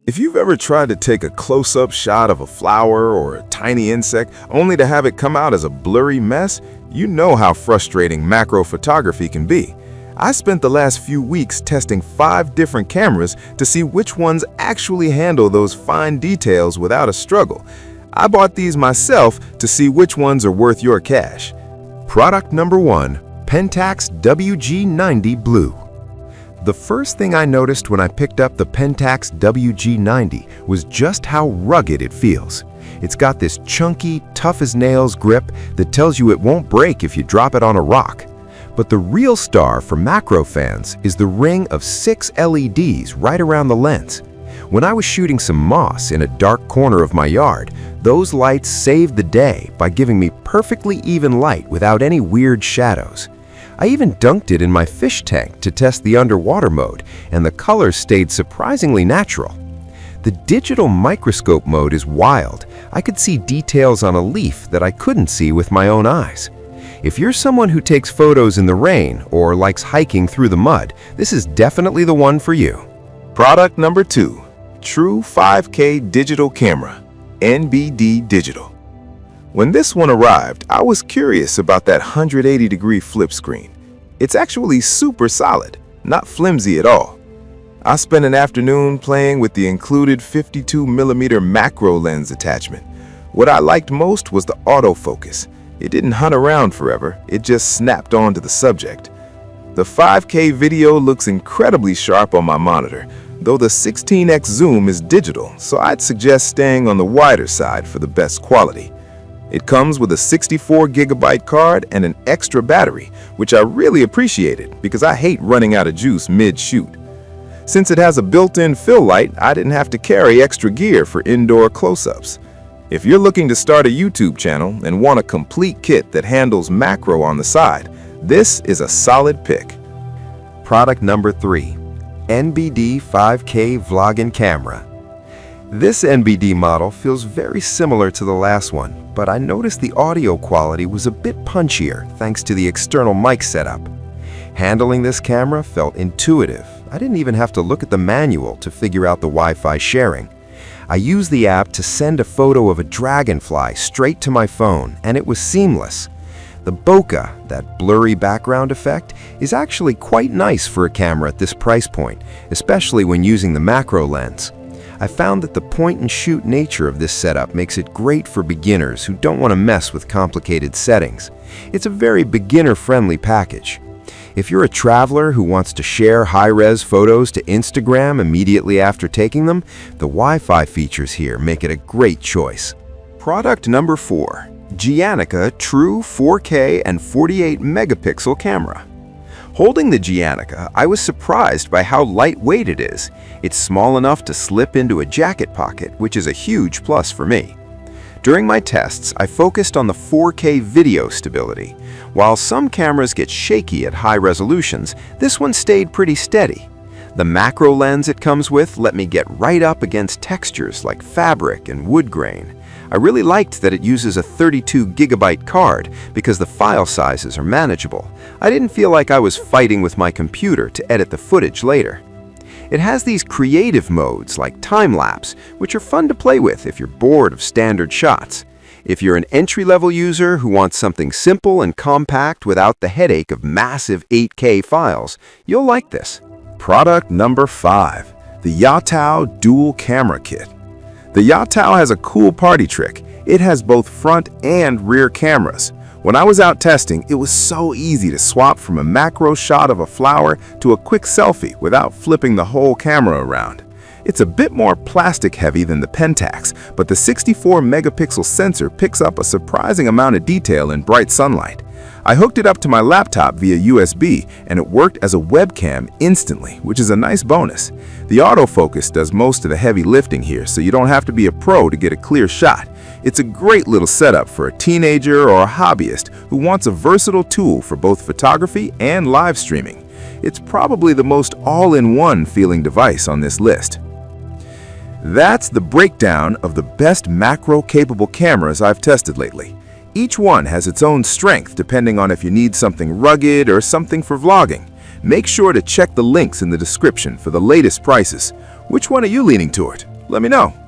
If you've ever tried to take a close-up shot of a flower or a tiny insect only to have it come out as a blurry mess, you know how frustrating macro photography can be. I spent the last few weeks testing 5 different cameras to see which ones actually handle those fine details without a struggle. I bought these myself to see which ones are worth your cash. Product number 1, Pentax WG90 Blue. The first thing I noticed when I picked up the Pentax WG90 was just how rugged it feels. It's got this chunky, tough-as-nails grip that tells you it won't break if you drop it on a rock. But the real star for macro fans is the ring of 6 LEDs right around the lens. When I was shooting some moss in a dark corner of my yard, those lights saved the day by giving me perfectly even light without any weird shadows. I even dunked it in my fish tank to test the underwater mode, and the colors stayed surprisingly natural. The digital microscope mode is wild. I could see details on a leaf that I couldn't see with my own eyes. If you're someone who takes photos in the rain or likes hiking through the mud, this is definitely the one for you. Product number 2, True 5K Digital Camera, NBD Digital. When this one arrived, I was curious about that 180-degree flip screen. It's actually super solid, not flimsy at all. I spent an afternoon playing with the included 52mm macro lens attachment. What I liked most was the autofocus. It didn't hunt around forever, it just snapped onto the subject. The 5K video looks incredibly sharp on my monitor, though the 16x zoom is digital, so I'd suggest staying on the wider side for the best quality. It comes with a 64GB card and an extra battery, which I really appreciated because I hate running out of juice mid-shoot. Since it has a built-in fill light, I didn't have to carry extra gear for indoor close-ups. If you're looking to start a YouTube channel and want a complete kit that handles macro on the side, this is a solid pick. Product number 3, NBD 5K Vlogging Camera. This NBD model feels very similar to the last one, but I noticed the audio quality was a bit punchier thanks to the external mic setup. Handling this camera felt intuitive. I didn't even have to look at the manual to figure out the Wi-Fi sharing. I used the app to send a photo of a dragonfly straight to my phone, and it was seamless. The bokeh, that blurry background effect, is actually quite nice for a camera at this price point, especially when using the macro lens. I found that the point-and-shoot nature of this setup makes it great for beginners who don't want to mess with complicated settings. It's a very beginner-friendly package. If you're a traveler who wants to share high-res photos to Instagram immediately after taking them, the Wi-Fi features here make it a great choice. Product number 4, Gianica True 4K and 48-megapixel Camera. Holding the Gianica, I was surprised by how lightweight it is. It's small enough to slip into a jacket pocket, which is a huge plus for me. During my tests, I focused on the 4K video stability. While some cameras get shaky at high resolutions, this one stayed pretty steady. The macro lens it comes with let me get right up against textures like fabric and wood grain. I really liked that it uses a 32GB card because the file sizes are manageable. I didn't feel like I was fighting with my computer to edit the footage later. It has these creative modes like time-lapse, which are fun to play with if you're bored of standard shots. If you're an entry-level user who wants something simple and compact without the headache of massive 8K files, you'll like this. Product number 5, the Yatao Dual Camera Kit. The Yatao has a cool party trick. It has both front and rear cameras. When I was out testing, it was so easy to swap from a macro shot of a flower to a quick selfie without flipping the whole camera around. It's a bit more plastic heavy than the Pentax, but the 64-megapixel sensor picks up a surprising amount of detail in bright sunlight. I hooked it up to my laptop via USB, and it worked as a webcam instantly, which is a nice bonus. The autofocus does most of the heavy lifting here, so you don't have to be a pro to get a clear shot. It's a great little setup for a teenager or a hobbyist who wants a versatile tool for both photography and live streaming. It's probably the most all-in-one feeling device on this list. That's the breakdown of the best macro-capable cameras I've tested lately. Each one has its own strength depending on if you need something rugged or something for vlogging. Make sure to check the links in the description for the latest prices. Which one are you leaning toward? let me know.